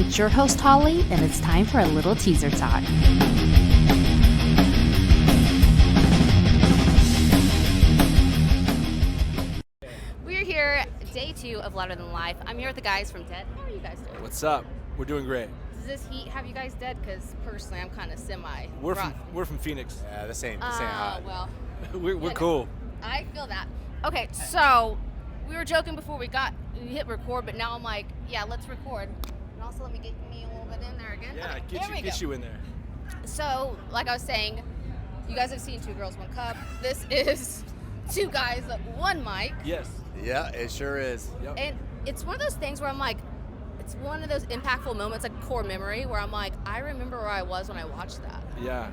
It's your host, Hollie, and it's time for a little teaser talk. We're here, day 2 of Louder Than Life. I'm here with the guys from DED. How are you guys doing? What's up? We're doing great. Does this heat have you guys dead? Because personally, I'm kind of semi. We're from Phoenix. Yeah, this ain't hot. Well, we're cool. I feel that. Okay, so we were joking before we hit record, but now I'm like, yeah, let's record. And also let me get me a little bit in there again. Yeah, okay, get you in there. So, like I was saying, you guys have seen 2 Girls, 1 Cup. This is 2 guys, 1 mic. Yes. Yeah, it sure is. Yep. And it's one of those things where I'm like, it's one of those impactful moments, like core memory, where I'm like, I remember where I was when I watched that. Yeah.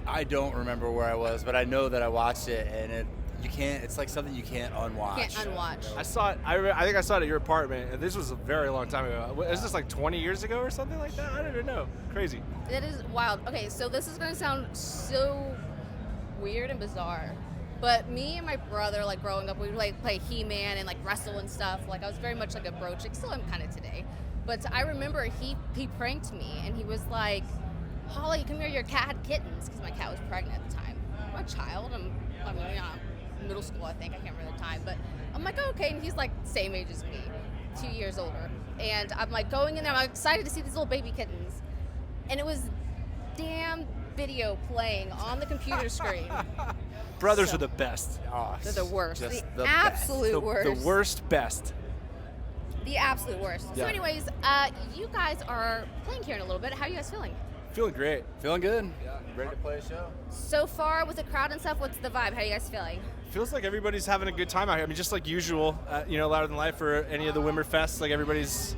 I don't remember where I was, but I know that I watched it, and it's like something you can't unwatch. Can't unwatch. I saw it. I think I saw it at your apartment, and this was a very long time ago. Was this like 20 years ago or something like that? I don't even know. Crazy. It is wild. Okay, so this is going to sound so weird and bizarre, but me and my brother, like growing up, we would like play He-Man and like wrestle and stuff. Like I was very much like a bro chick, still am kind of today. But I remember he pranked me, and he was like, Hollie, come here, your cat had kittens, because my cat was pregnant at the time. I'm a child. I'm middle school, I think. I can't remember the time. But I'm like, oh, okay. And he's like same age as me, 2 years older. And I'm like going in there. I'm excited to see these little baby kittens. And it was damn video playing on the computer screen. Brothers are the best. Oh, They're the worst. the absolute worst. The worst best. The absolute worst. Yeah. So anyways, you guys are playing here in a little bit. How are you guys feeling? Feeling great. Feeling good. Yeah. Ready to play a show. So far with the crowd and stuff, what's the vibe? How are you guys feeling? Feels like everybody's having a good time out here. I mean, just like usual, Louder Than Life or any of the Wimmer Fests, like everybody's,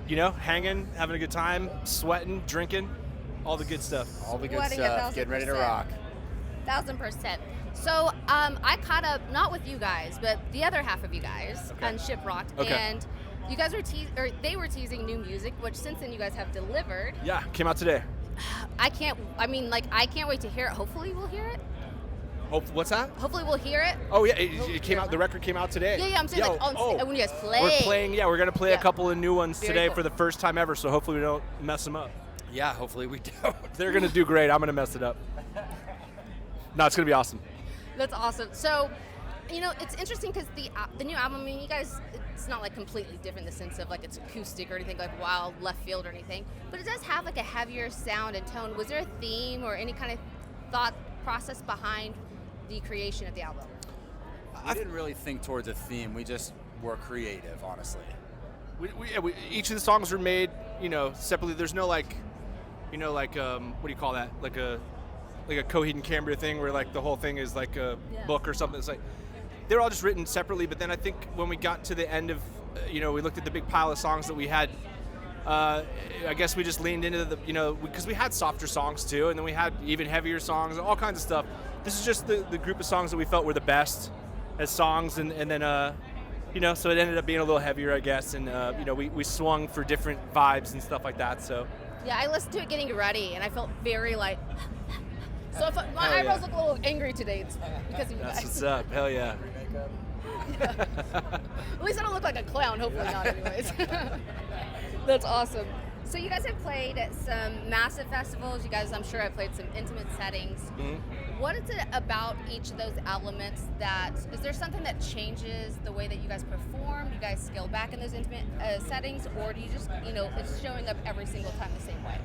hanging, having a good time, sweating, drinking, all the good stuff. All the good Sweating stuff. Getting ready to rock. 1,000%. So I caught up, not with you guys, but the other half of you guys on Shiprocked. Okay. And you guys were teasing new music, which since then you guys have delivered. Yeah, came out today. I can't wait to hear it. Hopefully we'll hear it. What's that? Hopefully we'll hear it. Oh yeah, it came out. The record came out today. Yeah, I'm saying when you guys play. We're playing. Yeah, we're gonna play a couple of new ones Very today cool. for the first time ever. So hopefully we don't mess them up. Yeah, hopefully we don't. They're gonna do great. I'm gonna mess it up. No, it's gonna be awesome. That's awesome. So, it's interesting because the new album, I mean, you guys, it's not like completely different in the sense of like it's acoustic or anything like wild left field or anything, but it does have like a heavier sound and tone. Was there a theme or any kind of thought process behind the creation of the album? We didn't really think towards a theme. We just were creative, honestly. Each of the songs were made, separately. There's no what do you call that? Like a Coheed and Cambria thing where like the whole thing is like a book or something. It's like they were all just written separately. But then I think when we got to the end of, we looked at the big pile of songs that we had. I guess we just leaned into because we had softer songs too, and then we had even heavier songs, all kinds of stuff. This is just the group of songs that we felt were the best as songs, and then so it ended up being a little heavier, I guess, and we swung for different vibes and stuff like that. So yeah, I listened to it getting ready, and I felt very like. So if my eyebrows look a little angry today, it's because of you guys. That's what's up. Hell yeah. Yeah. At least I don't look like a clown. Hopefully not, anyways. That's awesome. So you guys have played at some massive festivals. You guys, I'm sure, have played some intimate settings. Mm-hmm. What is it about each of those elements is there something that changes the way that you guys perform? Do you guys scale back in those intimate settings, or do you just, it's showing up every single time the same way?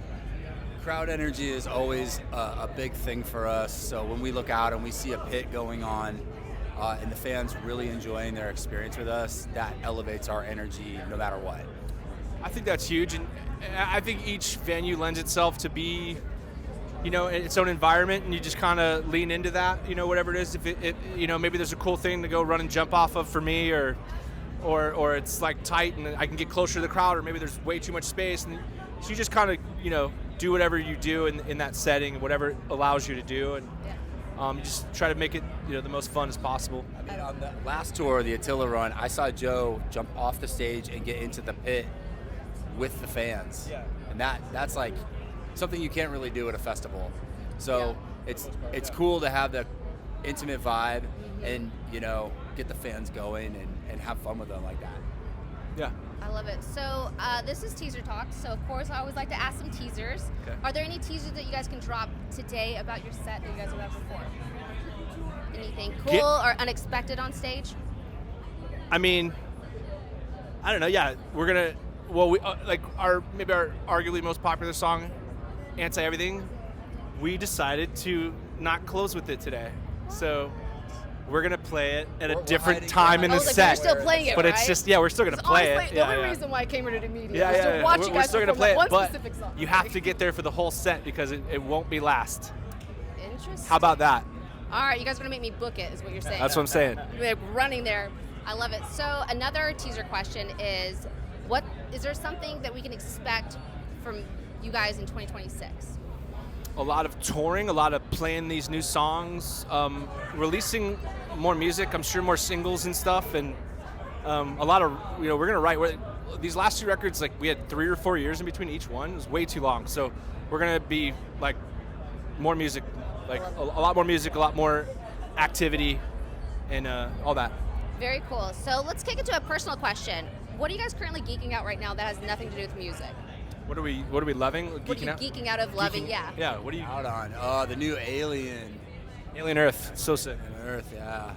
Crowd energy is always a big thing for us. So when we look out and we see a pit going on and the fans really enjoying their experience with us, that elevates our energy no matter what. I think that's huge, and I think each venue lends itself to be, its own environment, and you just kind of lean into that, whatever it is. If it maybe there's a cool thing to go run and jump off of for me, or it's like tight and I can get closer to the crowd, or maybe there's way too much space, and so you just kind of, do whatever you do in that setting, whatever it allows you to do, and just try to make it, the most fun as possible. I mean, on the last tour, the Attila run, I saw Joe jump off the stage and get into the pit with the fans. Yeah. And that's like something you can't really do at a festival. So it's cool to have the intimate vibe and, get the fans going and have fun with them like that. Yeah. I love it. So this is Teaser Talk. So of course I always like to ask some teasers. Okay. Are there any teasers that you guys can drop today about your set that you guys have had before? Anything cool or unexpected on stage? I mean, I don't know. Yeah, we're gonna. Well, we like our arguably most popular song, "Anti Everything." We decided to not close with it today, so we're gonna play it at a different time in the set. We're still playing it, but right? it's just we're still gonna play honestly, it. The only reason why I came here to do media Yeah, was yeah, to watch you we're guys still gonna perform play that it, one but specific song. you have to get there for the whole set because it won't be last. Interesting. How about that? All right, you guys are gonna make me book it, is what you're saying. That's what I'm saying. We're running there. I love it. So another teaser question is, what is there something that we can expect from you guys in 2026? A lot of touring, a lot of playing these new songs, releasing more music. I'm sure more singles and stuff, and a lot of we're gonna write. These last 2 records, like we had 3 or 4 years in between each one. It was way too long. So we're gonna be like more music, like a lot more music, a lot more activity, and all that. Very cool. So let's kick it to a personal question. What are you guys currently geeking out right now that has nothing to do with music? What are we loving? What are you geeking out of loving? Yeah. Yeah. What are you? Out on the new Alien. Alien Earth. So sick. Earth, yeah.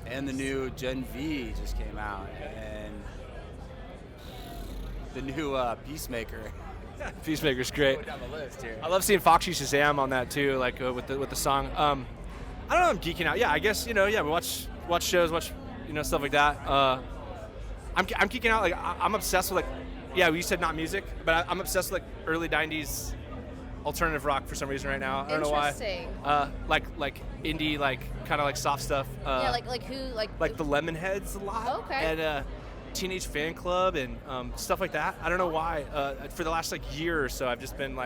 And the new Gen V just came out, and the new Peacemaker. Peacemaker's great. Down the list here. I love seeing Foxy Shazam on that too, like with the song. I don't know. I'm geeking out. Yeah, I guess we watch shows, watch stuff like that. I'm geeking out. Like I'm obsessed with you said not music, but I'm obsessed with like early '90s alternative rock for some reason right now. I don't know why. Interesting. Like indie, like kind of like soft stuff. Yeah, like who, like the Lemonheads a lot. Okay. And Teenage Fan Club and stuff like that. I don't know why. For the last year or so, I've just been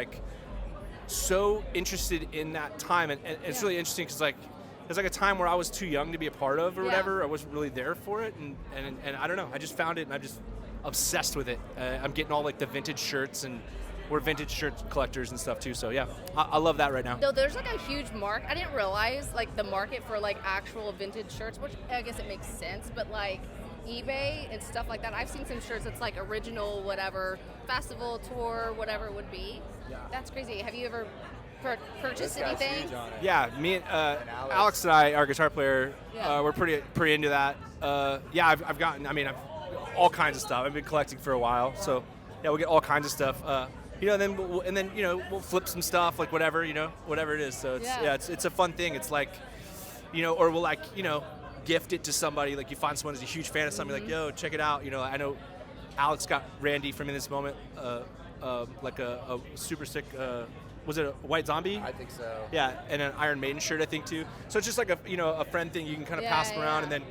so interested in that time, and it's really interesting because there's a time where I was too young to be a part of or whatever. I wasn't really there for it, and I don't know. I just found it, and I'm just obsessed with it. I'm getting all the vintage shirts, and we're vintage shirt collectors and stuff too. So yeah, I love that right now. No, there's a huge market. I didn't realize the market for actual vintage shirts, which I guess it makes sense, but eBay and stuff like that. I've seen some shirts that's original, whatever, festival, tour, whatever it would be. Yeah. That's crazy. Have you ever purchased anything? Yeah, me and Alex and I, our guitar player, we're pretty into that. I've gotten. I've all kinds of stuff. I've been collecting for a while, so yeah, we'll get all kinds of stuff. And then we'll flip some stuff, whatever it is. So it's a fun thing. It's or we'll gift it to somebody. You find someone who's a huge fan of something, yo, check it out. I know Alex got Randy from In This Moment a super sick. Was it a White Zombie? I think so. Yeah, and an Iron Maiden shirt, I think too. So it's just a friend thing you can kind of pass them around, and then.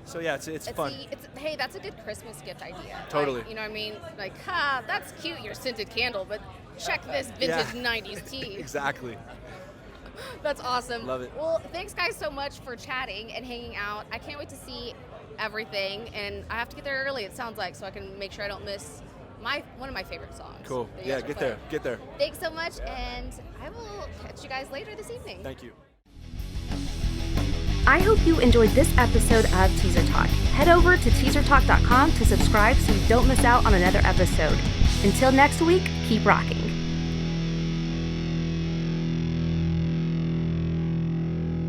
So yeah, it's fun. Hey, that's a good Christmas gift idea. Totally. You know what I mean? That's cute, your scented candle, but check this vintage 90s tee. Exactly. That's awesome. Love it. Well, thanks guys so much for chatting and hanging out. I can't wait to see everything, and I have to get there early, it sounds like, so I can make sure I don't miss one of my favorite songs. Cool. Yeah, get there. Thanks so much, and I will catch you guys later this evening. Thank you. I hope you enjoyed this episode of Teaser Talk. Head over to teasertalk.com to subscribe so you don't miss out on another episode. Until next week, keep rocking.